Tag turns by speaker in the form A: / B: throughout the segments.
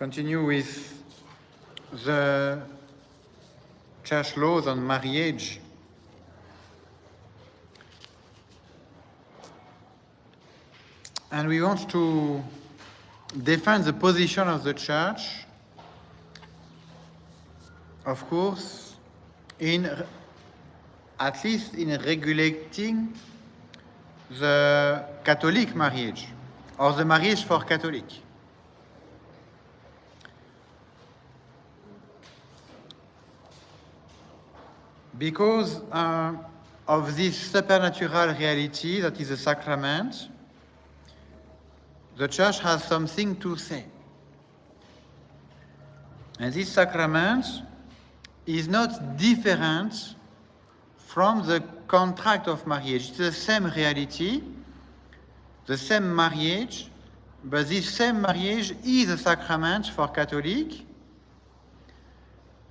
A: continue with the church laws on marriage. And we want to defend the position of the church, of course, at least in regulating the Catholic marriage, or the marriage for Catholic. Because of this supernatural reality that is a sacrament, the Church has something to say. And this sacrament is not different from the contract of marriage. It's the same reality, the same marriage, but this same marriage is a sacrament for Catholic,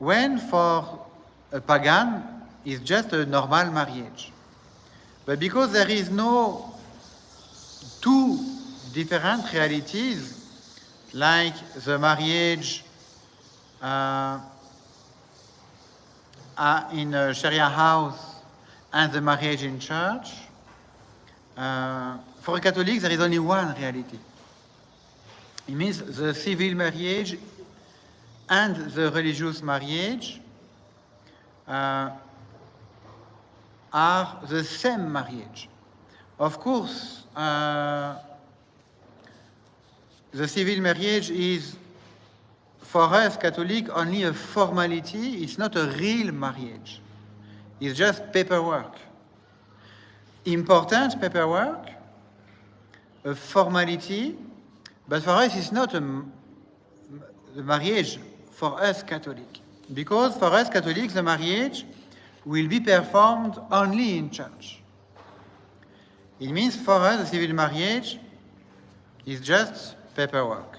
A: when for a pagan is just a normal marriage. But because there is no two different realities, like the marriage in a Sharia house and the marriage in church, for a Catholic there is only one reality. It means the civil marriage and the religious marriage are the same marriage. Of course, the civil marriage is, for us Catholic, only a formality. It's not a real marriage. It's just paperwork. Important paperwork, a formality, but for us it's not a marriage for us Catholic. Because for us Catholics, the marriage will be performed only in church. It means for us the civil marriage is just paperwork.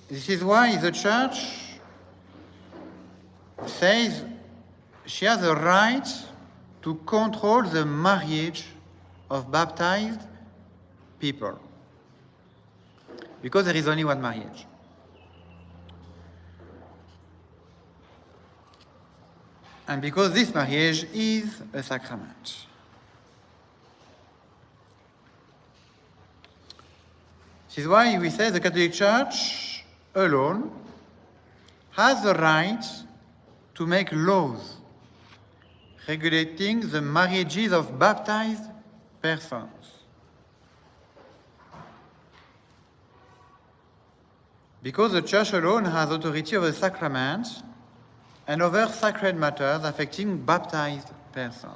A: This is why the church says she has a right to control the marriage of baptized people, because there is only one marriage. And because this marriage is a sacrament. This is why we say the Catholic Church alone has the right to make laws regulating the marriages of baptized persons. Because the Church alone has authority over sacraments and over sacred matters affecting baptized persons.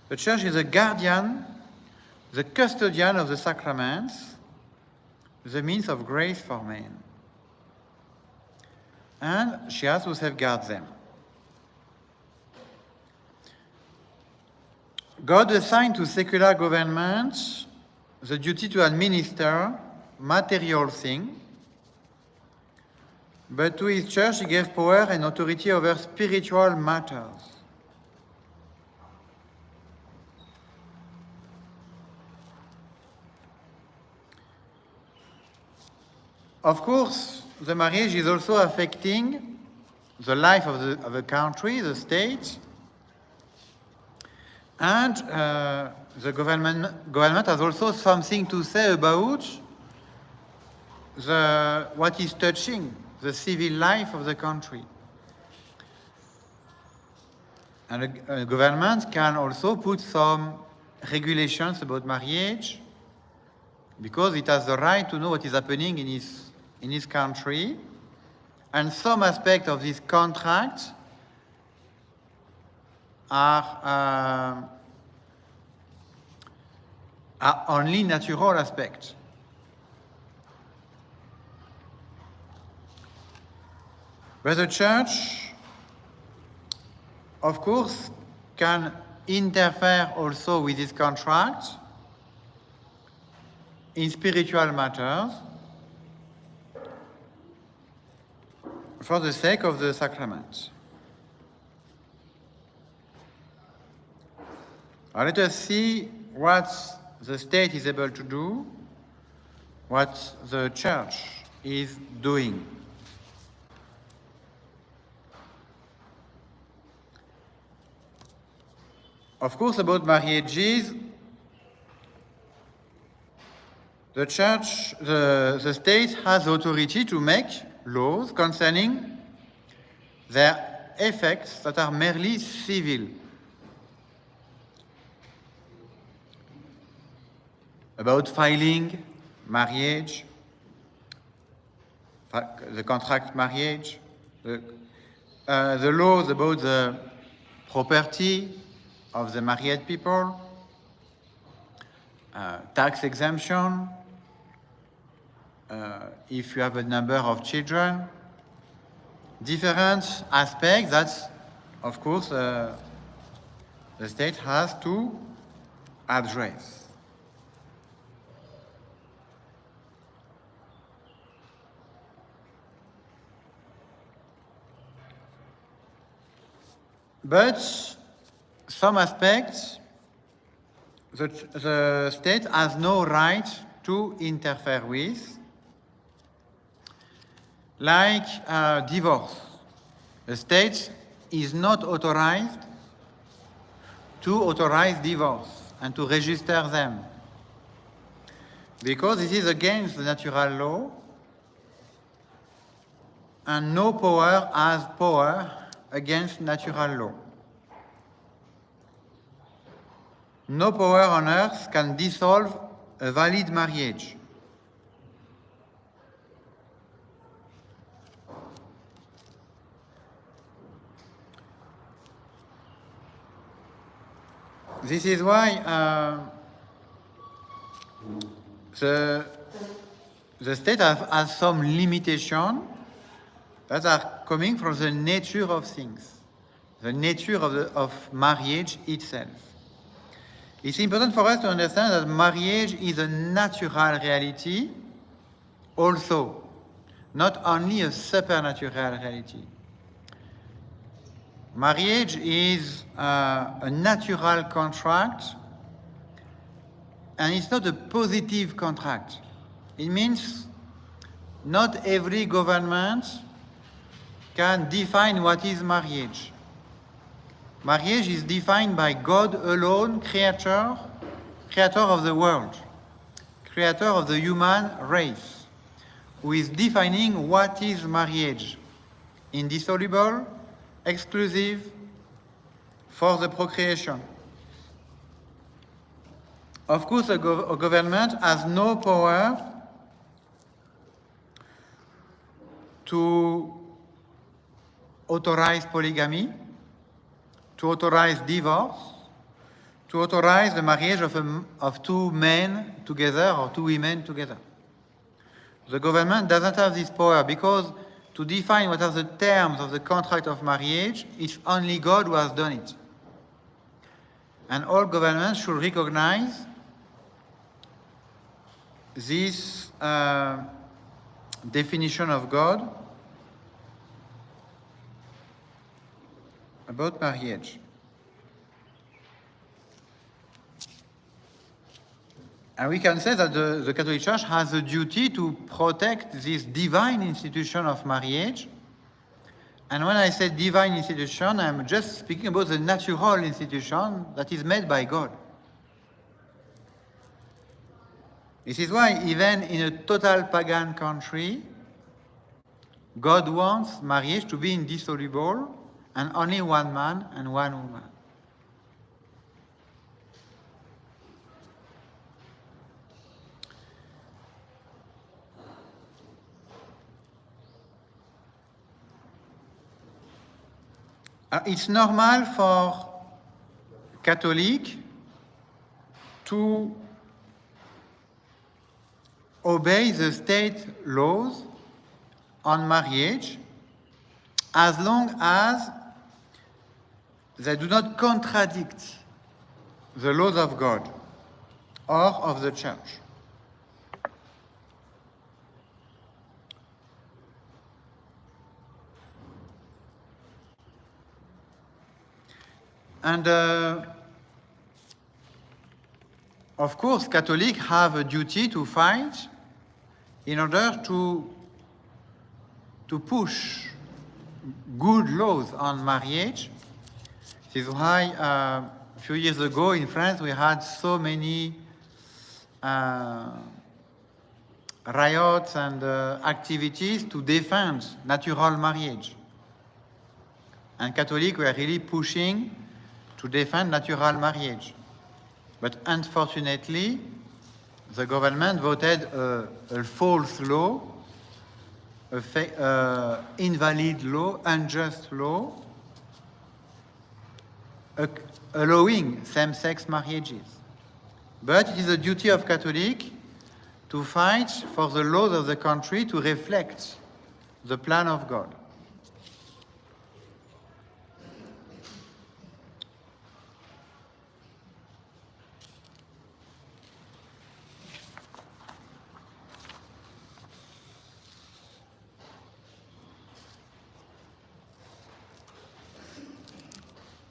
A: The Church is a guardian, the custodian of the sacraments, the means of grace for men. And she has to safeguard them. God assigned to secular governments the duty to administer material things, but to his church he gave power and authority over spiritual matters. Of course, the marriage is also affecting the life of the country, the state, and the government has also something to say about what is touching the civil life of the country. And a government can also put some regulations about marriage, because it has the right to know what is happening in his country, and some aspects of this contract are only natural aspects. But the Church, of course, can interfere also with this contract in spiritual matters for the sake of the sacrament. Now let us see what the state is able to do, what the church is doing. Of course, about marriages, the church, the state has authority to make laws concerning their effects that are merely civil. About filing, marriage, the contract marriage, the laws about the property of the married people, tax exemption, if you have a number of children, different aspects that, of course, the state has to address. But some aspects, the state has no right to interfere with, like divorce. The state is not authorized to authorize divorce and to register them, because it is against the natural law, and no power has power against natural law. No power on earth can dissolve a valid marriage. This is why the state has some limitation that are coming from the nature of things, the nature of marriage itself. It's important for us to understand that marriage is a natural reality also, not only a supernatural reality. Marriage is a natural contract, and it's not a positive contract. It means not every government can define what is marriage. Marriage is defined by God alone, creator of the world, creator of the human race, who is defining what is marriage: indissoluble, exclusive, for the procreation. Of course, a government has no power to authorize polygamy, to authorize divorce, to authorize the marriage of two men together or two women together. The government doesn't have this power, because to define what are the terms of the contract of marriage, it's only God who has done it. And all governments should recognize this definition of God about marriage. And we can say that the Catholic Church has a duty to protect this divine institution of marriage. And when I say divine institution, I'm just speaking about the natural institution that is made by God. This is why even in a total pagan country, God wants marriage to be indissoluble and only one man and one woman. It's normal for Catholic to obey the state laws on marriage as long as they do not contradict the laws of God or of the Church. And of course, Catholics have a duty to fight in order to push good laws on marriage. This is why a few years ago in France we had so many riots and activities to defend natural marriage. And Catholics were really pushing to defend natural marriage. But unfortunately, the government voted a false law, invalid law, unjust law, allowing same-sex marriages. But it is the duty of Catholics to fight for the laws of the country to reflect the plan of God.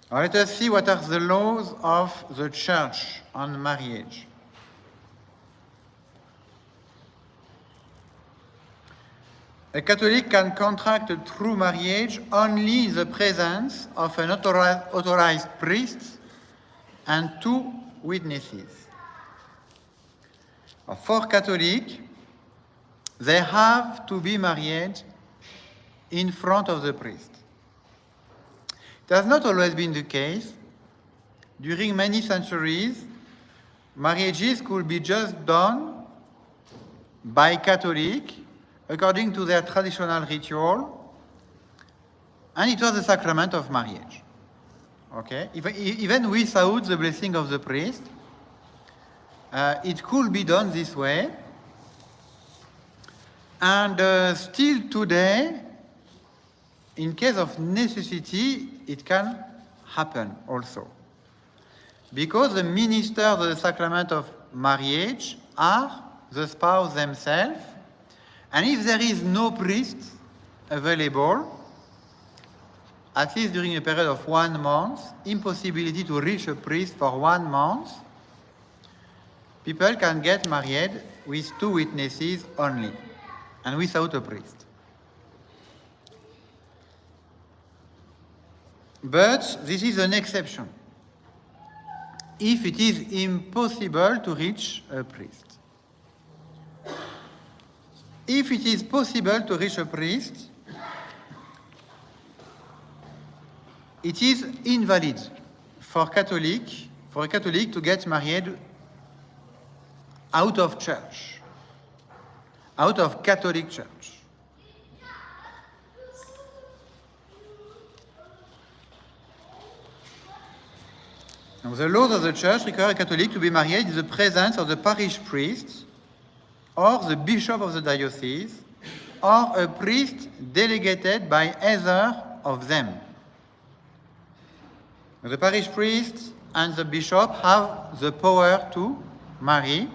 A: Now let us see what are the laws of the Church on marriage. A Catholic can contract a true marriage only in the presence of an authorized priest and 2 witnesses. For Catholics, they have to be married in front of the priest. It has not always been the case. During many centuries, marriages could be just done by Catholics according to their traditional ritual, and it was the sacrament of marriage. Okay? Even without the blessing of the priest, it could be done this way. And still today, in case of necessity, it can happen also. Because the ministers of the sacrament of marriage are the spouse themselves, and if there is no priest available, at least during a period of 1 month, impossibility to reach a priest for 1 month, people can get married with 2 witnesses only, and without a priest. But this is an exception, if it is impossible to reach a priest. If it is possible to reach a priest, it is invalid for a Catholic to get married out of church, out of Catholic Church. Now, the laws of the Church require a Catholic to be married in the presence of the parish priest or the bishop of the diocese or a priest delegated by either of them. The parish priest and the bishop have the power to marry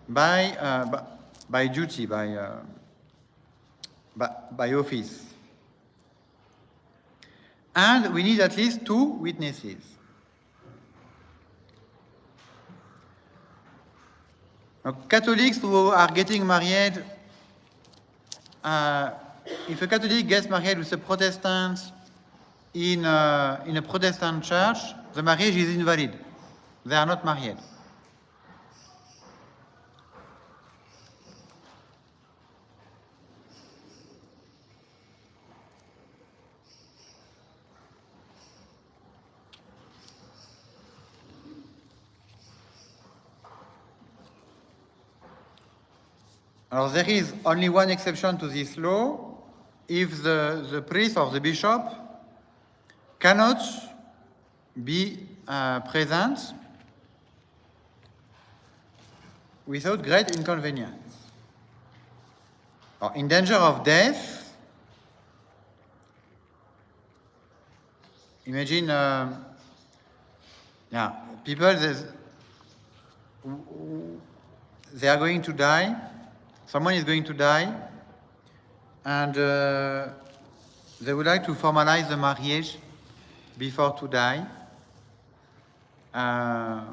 A: by duty, by office. And we need at least 2 witnesses. Now, Catholics who are getting married, if a Catholic gets married with a Protestant in a Protestant church, the marriage is invalid. They are not married. Now, there is only one exception to this law if the priest or the bishop cannot be present without great inconvenience, or in danger of death. Imagine, people, they are going to die. Someone is going to die, and they would like to formalize the marriage before to die. yeah,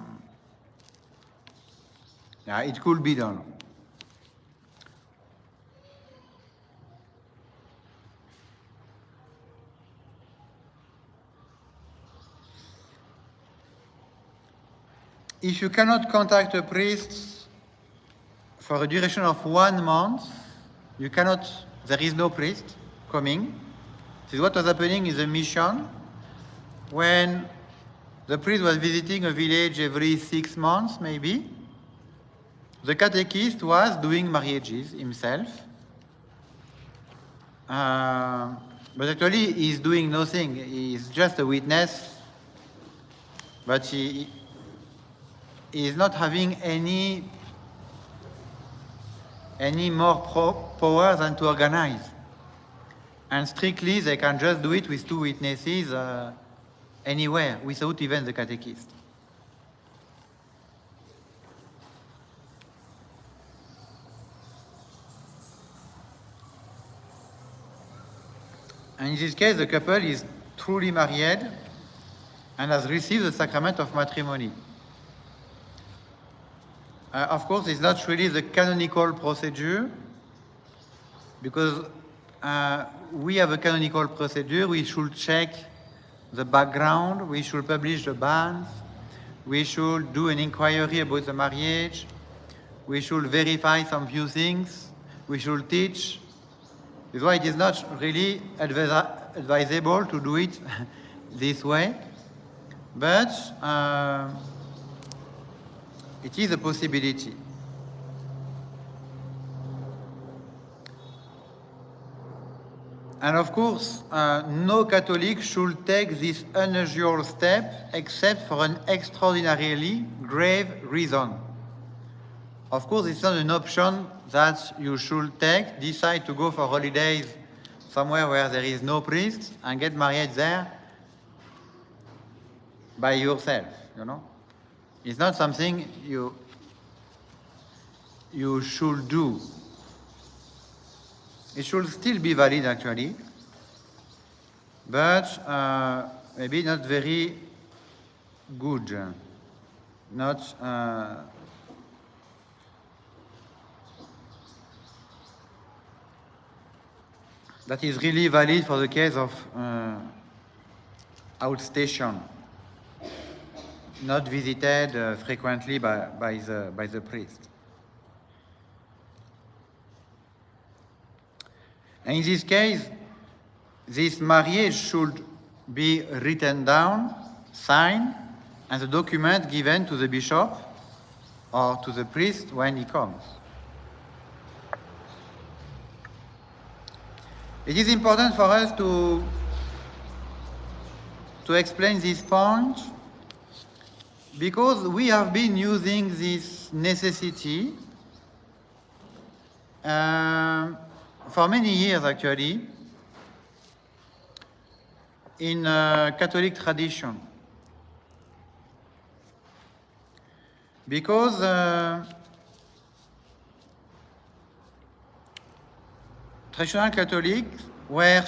A: it could be done. If you cannot contact a priest for a duration of 1 month, you cannot, there is no priest coming. This is what was happening in the mission when the priest was visiting a village every 6 months, maybe. The catechist was doing marriages himself. But actually, he's doing nothing. He's just a witness, but he is not having any more power than to organize. And strictly, they can just do it with 2 witnesses anywhere, without even the catechist. And in this case, the couple is truly married and has received the sacrament of matrimony. Of course, it's not really the canonical procedure, because we have a canonical procedure. We should check the background, we should publish the bans, we should do an inquiry about the marriage, we should verify some few things, we should teach. That's why it is not really advisable to do it this way, but it is a possibility. And of course, no Catholic should take this unusual step except for an extraordinarily grave reason. Of course, it's not an option that you should take, decide to go for holidays somewhere where there is no priest and get married there by yourself, you know. It's not something you should do. It should still be valid, actually, but maybe not very good. Not that is really valid for the case of outstation, not visited frequently by the priest. And in this case, this marriage should be written down, signed, and the document given to the bishop or to the priest when he comes. It is important for us to explain this point, because we have been using this necessity for many years, actually, in Catholic tradition. Because traditional Catholics were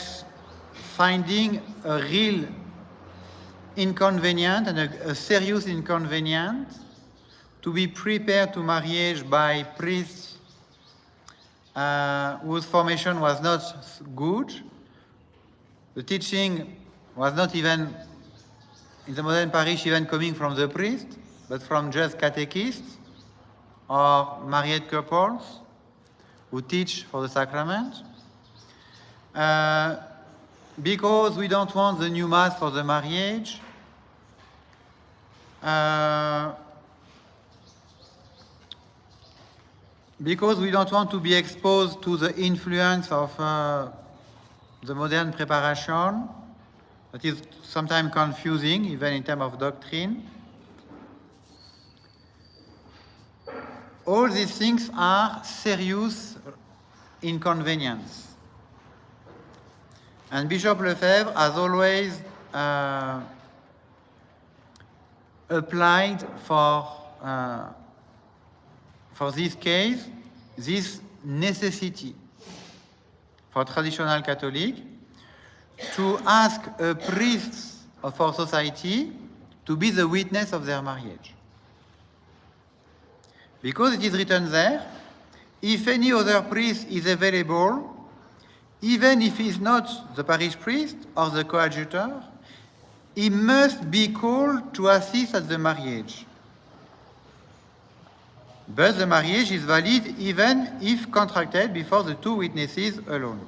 A: finding a real inconvenient and a serious inconvenience to be prepared to marriage by priests whose formation was not good. The teaching was not even, in the modern parish, even coming from the priest, but from just catechists or married couples who teach for the sacrament. Because we don't want the new mass for the marriage, because we don't want to be exposed to the influence of the modern preparation, that is sometimes confusing, even in terms of doctrine. All these things are serious inconvenience. And Bishop Lefebvre has always applied for this case, this necessity for traditional Catholic to ask a priest of our society to be the witness of their marriage. Because it is written there, if any other priest is available, even if he is not the parish priest or the coadjutor, he must be called to assist at the marriage. But the marriage is valid even if contracted before the two witnesses alone.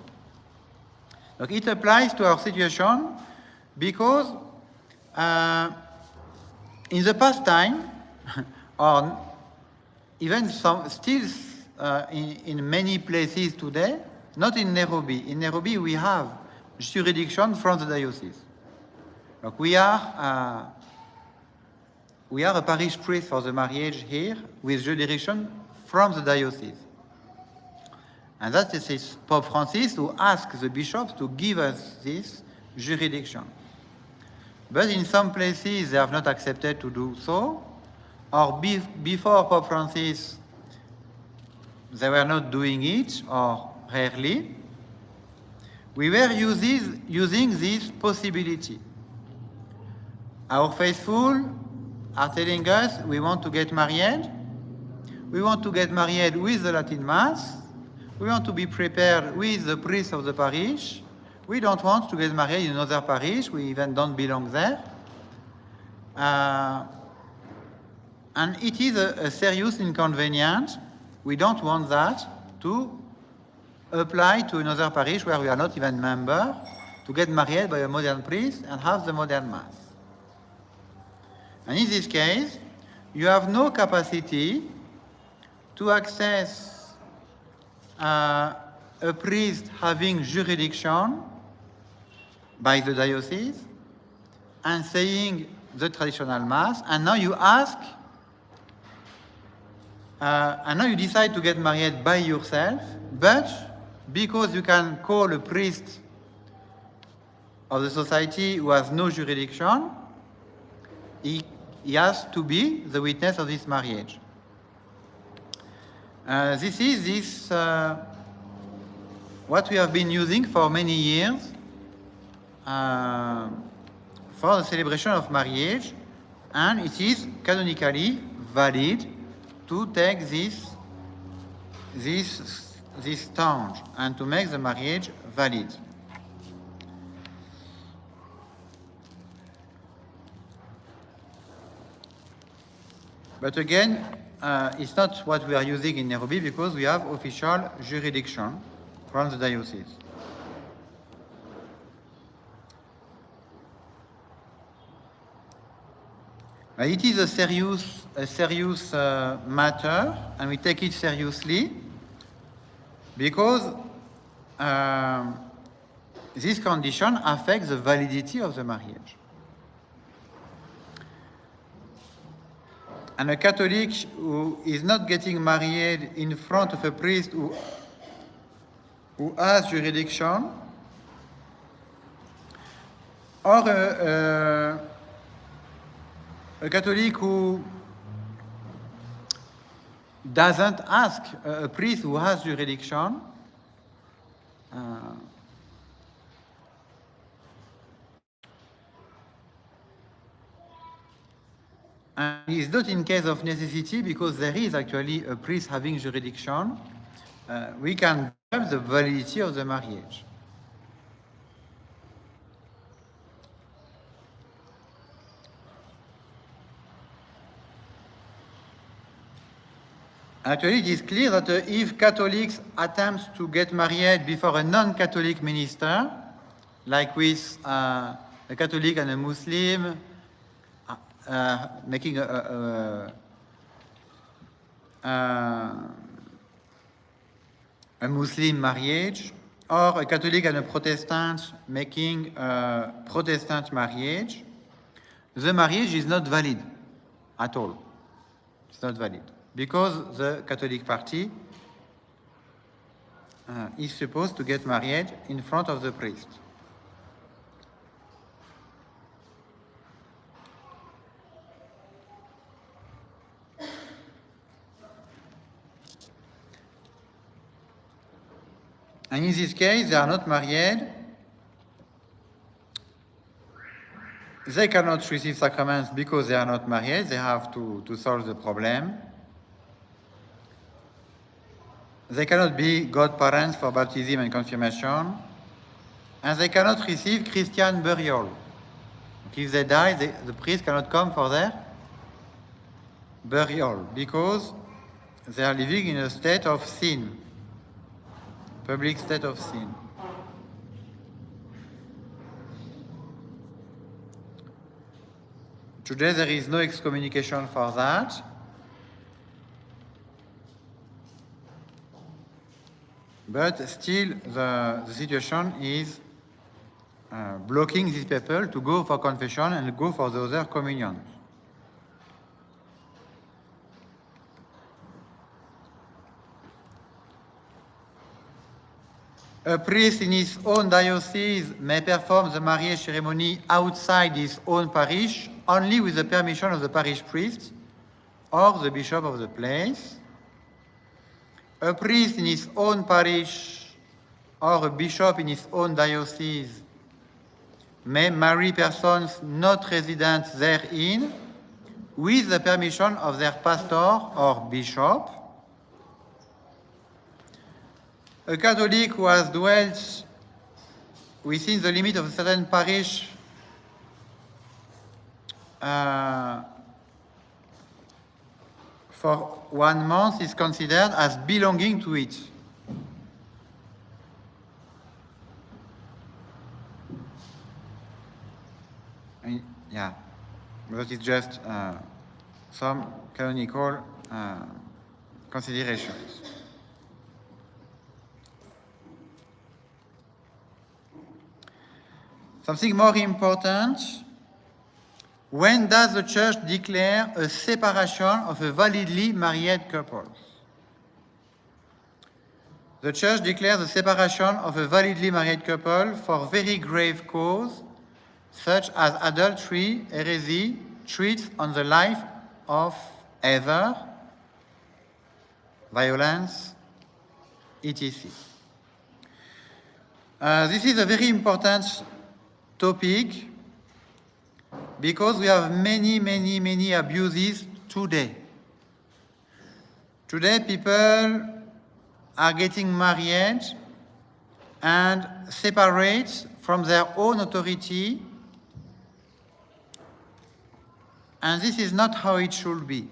A: So it applies to our situation because in the past time, or even still in many places today, not in Nairobi. In Nairobi, we have jurisdiction from the diocese. Look, we are a parish priest for the marriage here with jurisdiction from the diocese. And that is Pope Francis who asked the bishops to give us this jurisdiction. But in some places, they have not accepted to do so, or before Pope Francis, they were not doing it, or rarely. We were using this possibility. Our faithful are telling us we want to get married. We want to get married with the Latin Mass. We want to be prepared with the priest of the parish. We don't want to get married in another parish. We even don't belong there. And it is a serious inconvenience. We don't want that to apply to another parish where we are not even member, to get married by a modern priest and have the modern Mass. And in this case, you have no capacity to access a priest having jurisdiction by the diocese and saying the traditional Mass, and now you ask, and now you decide to get married by yourself, but because you can call a priest of the society who has no jurisdiction, he has to be the witness of this marriage. This is what we have been using for many years for the celebration of marriage, and it is canonically valid to take this stance and to make the marriage valid. But again, it's not what we are using in Nairobi because we have official jurisdiction from the diocese. It is a serious matter, and we take it seriously because this condition affects the validity of the marriage. And a Catholic who is not getting married in front of a priest who has jurisdiction, or a Catholic who doesn't ask a priest who has jurisdiction, and it's not in case of necessity because there is actually a priest having jurisdiction, we can doubt the validity of the marriage. Actually, it is clear that if Catholics attempt to get married before a non-Catholic minister, like with a Catholic and a Muslim, making a Muslim marriage, or a Catholic and a Protestant making a Protestant marriage, the marriage is not valid at all. It's not valid because the Catholic party is supposed to get married in front of the priest. And in this case, they are not married. they cannot receive sacraments because they are not married. They have to solve the problem. They cannot be godparents for baptism and confirmation. And they cannot receive Christian burial. If they die, the priest cannot come for their burial because they are living in a state of sin, public state of sin. Today there is no excommunication for that. But still the situation is blocking these people to go for confession and go for the other communion. A priest in his own diocese may perform the marriage ceremony outside his own parish only with the permission of the parish priest or the bishop of the place. A priest in his own parish or a bishop in his own diocese may marry persons not resident therein with the permission of their pastor or bishop. A Catholic who has dwelt within the limit of a certain parish for 1 month is considered as belonging to it. Yeah, but it's just some canonical considerations. Something more important, when does the Church declare a separation of a validly married couple? The Church declares the separation of a validly married couple for very grave cause, such as adultery, heresy, treats on the life of either, violence, etc. This is a very important topic because we have many abuses today. Today people are getting married and separate from their own authority, and this is not how it should be.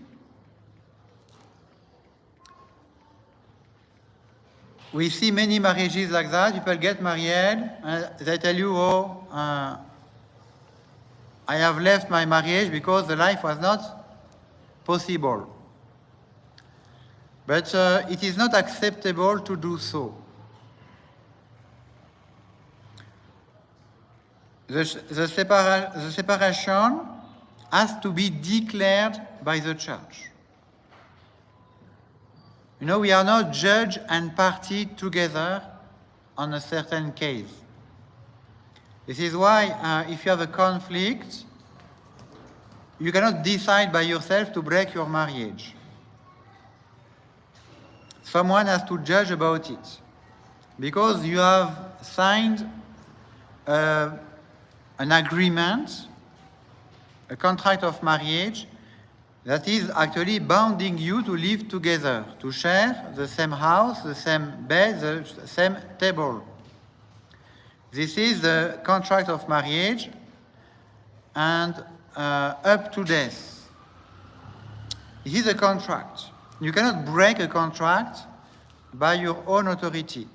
A: We see many marriages like that. People get married and they tell you, oh, I have left my marriage because the life was not possible. But it is not acceptable to do so. The separation has to be declared by the Church. You know, we are not judge and party together on a certain case. This is why if you have a conflict, you cannot decide by yourself to break your marriage. Someone has to judge about it, because you have signed an agreement, a contract of marriage, that is actually bounding you to live together, to share the same house, the same bed, the same table. This is the contract of marriage, and up to death. This is a contract. You cannot break a contract by your own authority.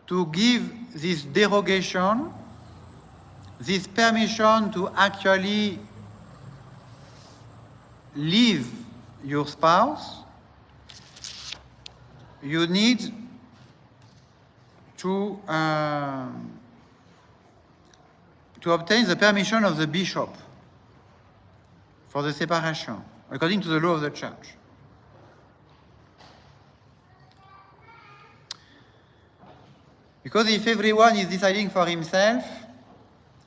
A: To give this derogation, this permission to actually leave your spouse, you need to obtain the permission of the bishop for the separation, according to the law of the Church. Because if everyone is deciding for himself,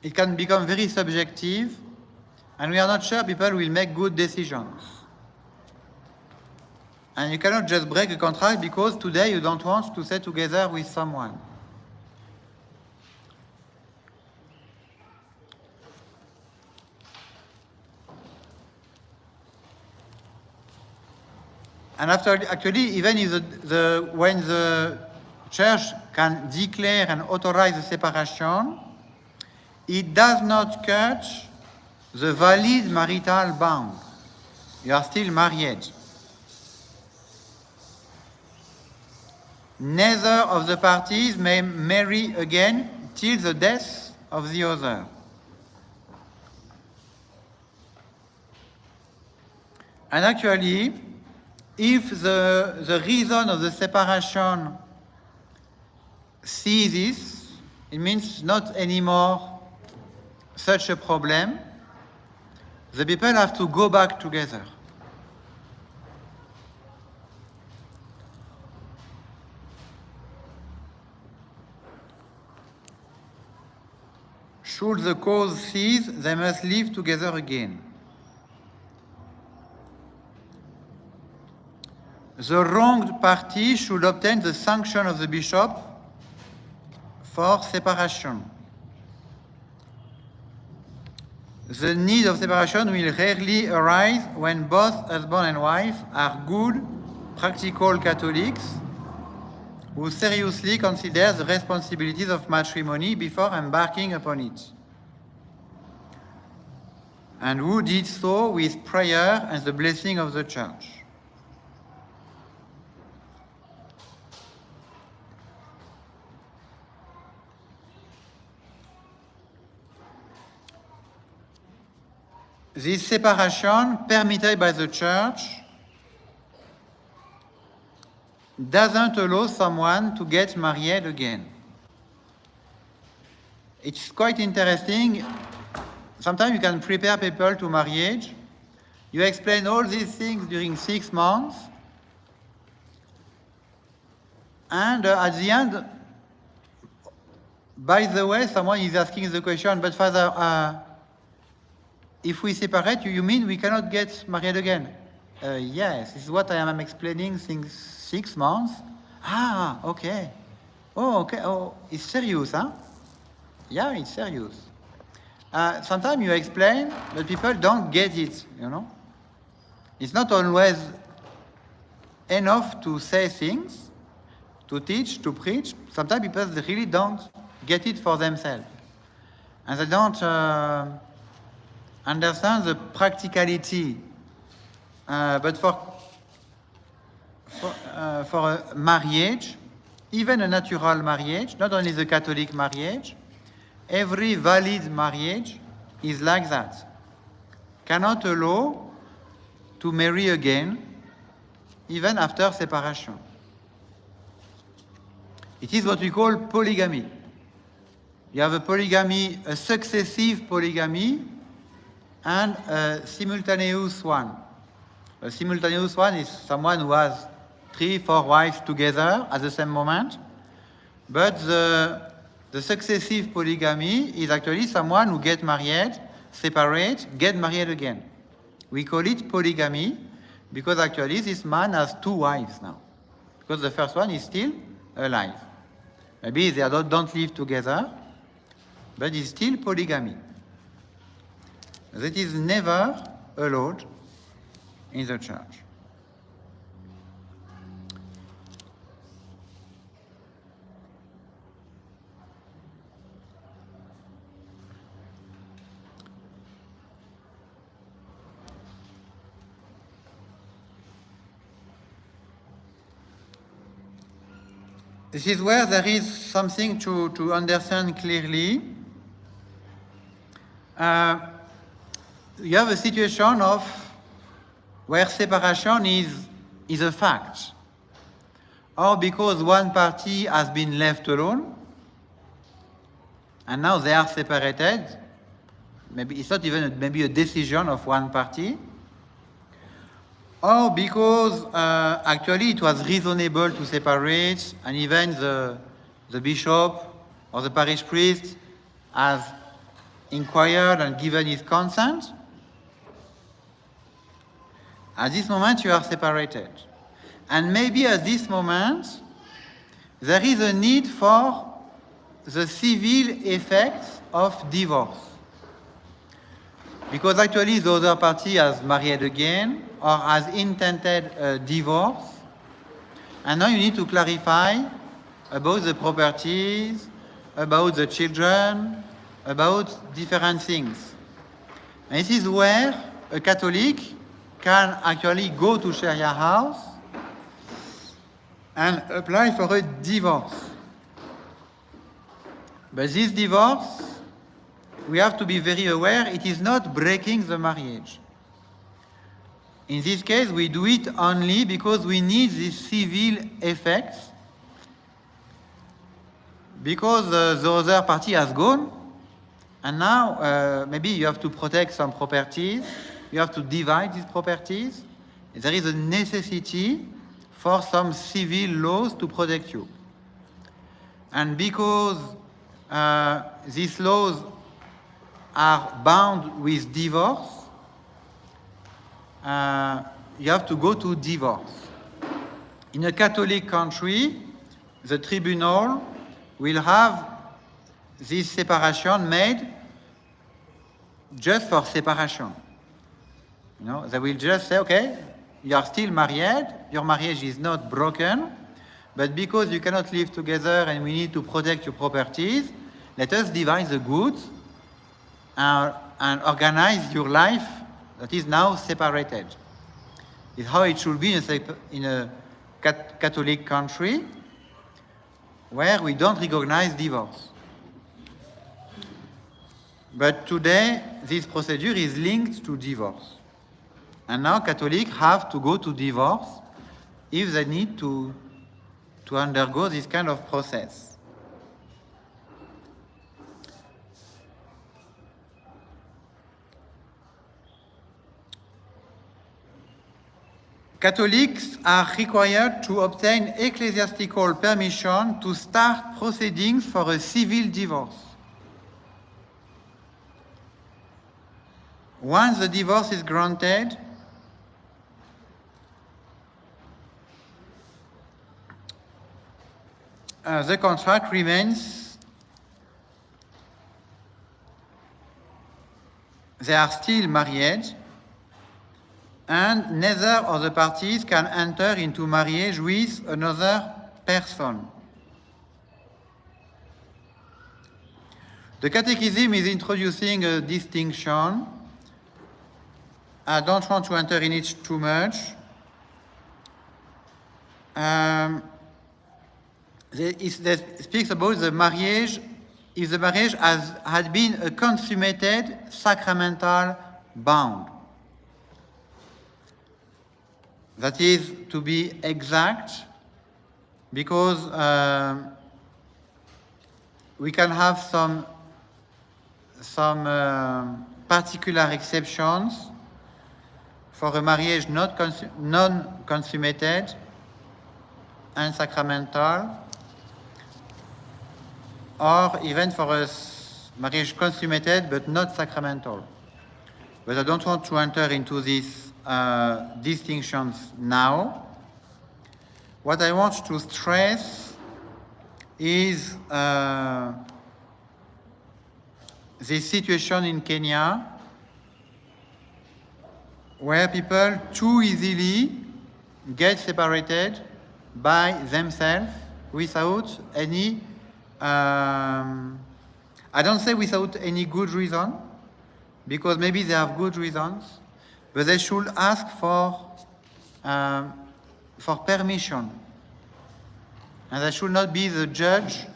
A: it can become very subjective, and we are not sure people will make good decisions. And you cannot just break a contract because today you don't want to stay together with someone. And actually, even if when the church can declare and authorize the separation, it does not cut the valid marital bond. You are still married. Neither of the parties may marry again till the death of the other. And actually, if the reason of the separation ceases, it means not anymore such a problem, the people have to go back together. Should the cause cease, they must live together again. The wronged party should obtain the sanction of the bishop for separation. The need of separation will rarely arise when both husband and wife are good, practical Catholics who seriously consider the responsibilities of matrimony before embarking upon it, and who did so with prayer and the blessing of the Church. This separation permitted by the Church doesn't allow someone to get married again. It's quite interesting. Sometimes you can prepare people to marriage. You explain all these things during 6 months. And at the end, by the way, someone is asking the question, but Father, if we separate, you mean we cannot get married again? Yes, this is what I am explaining since 6 months. Ah, okay. Oh, okay. Oh, it's serious, huh? Yeah, it's serious. Sometimes you explain, but people don't get it, you know? It's not always enough to say things, to teach, to preach. Sometimes people really don't get it for themselves. And they don't understand the practicality. But for a marriage, even a natural marriage, not only the Catholic marriage, every valid marriage is like that. Cannot allow to marry again, even after separation. It is what we call polygamy. You have a polygamy, a successive polygamy, and a simultaneous one. A simultaneous one is someone who has 3, 4 wives together at the same moment. But the successive polygamy is actually someone who gets married, separate, get married again. We call it polygamy because actually this man has 2 wives now. Because the first one is still alive. Maybe they don't live together, but it's still polygamy. That is never allowed in the Church. This is where there is something to understand clearly. You have a situation of where separation is a fact, or because one party has been left alone, and now they are separated. Maybe it's not even maybe a decision of one party, or because actually it was reasonable to separate, and even the bishop or the parish priest has inquired and given his consent. At this moment, you are separated. And maybe at this moment, there is a need for the civil effects of divorce. Because actually the other party has married again, or has intended a divorce. And now you need to clarify about the properties, about the children, about different things. And this is where a Catholic can actually go to Sharia house and apply for a divorce. But this divorce, we have to be very aware, it is not breaking the marriage. In this case, we do it only because we need these civil effects, because the other party has gone, and now maybe you have to protect some properties, you have to divide these properties. There is a necessity for some civil laws to protect you. And because these laws are bound with divorce, you have to go to divorce. In a Catholic country, the tribunal will have this separation made just for separation. You know, they will just say, okay, you are still married, your marriage is not broken, but because you cannot live together and we need to protect your properties, let us divide the goods and organize your life that is now separated. It's how it should be in a Catholic country where we don't recognize divorce. But today, this procedure is linked to divorce. And now Catholics have to go to divorce if they need to undergo this kind of process. Catholics are required to obtain ecclesiastical permission to start proceedings for a civil divorce. Once the divorce is granted, the contract remains. They are still married, and neither of the parties can enter into marriage with another person. The Catechism is introducing a distinction. I don't want to enter in it too much. It speaks about the marriage, if the marriage had been a consummated sacramental bond. That is to be exact, because we can have some particular exceptions for a marriage non-consummated and sacramental, or even for a marriage consummated but not sacramental. But I don't want to enter into these distinctions now. What I want to stress is this situation in Kenya, where people too easily get separated by themselves without any, I don't say without any good reason, because maybe they have good reasons, but they should ask for permission. And they should not be the judge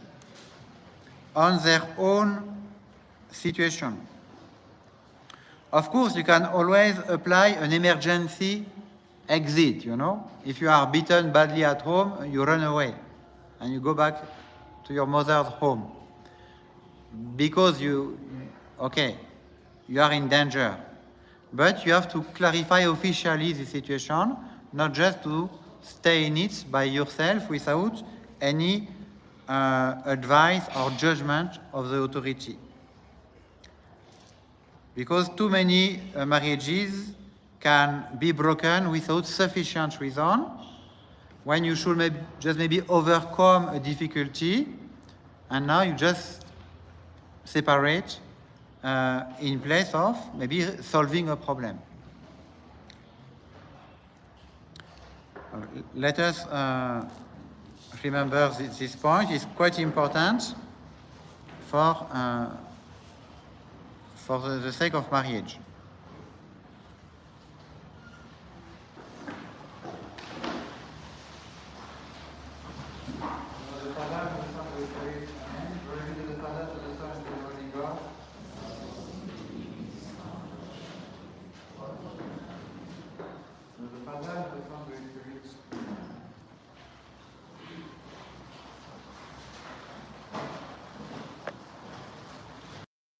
A: on their own situation. Of course, you can always apply an emergency exit, you know. If you are beaten badly at home, you run away and you go back to your mother's home. Because you are in danger. But you have to clarify officially the situation, not just to stay in it by yourself without any advice or judgment of the authority. Because too many marriages can be broken without sufficient reason, when you should maybe overcome a difficulty, and now you just separate in place of maybe solving a problem. Let us remember this point is quite important for the sake of marriage.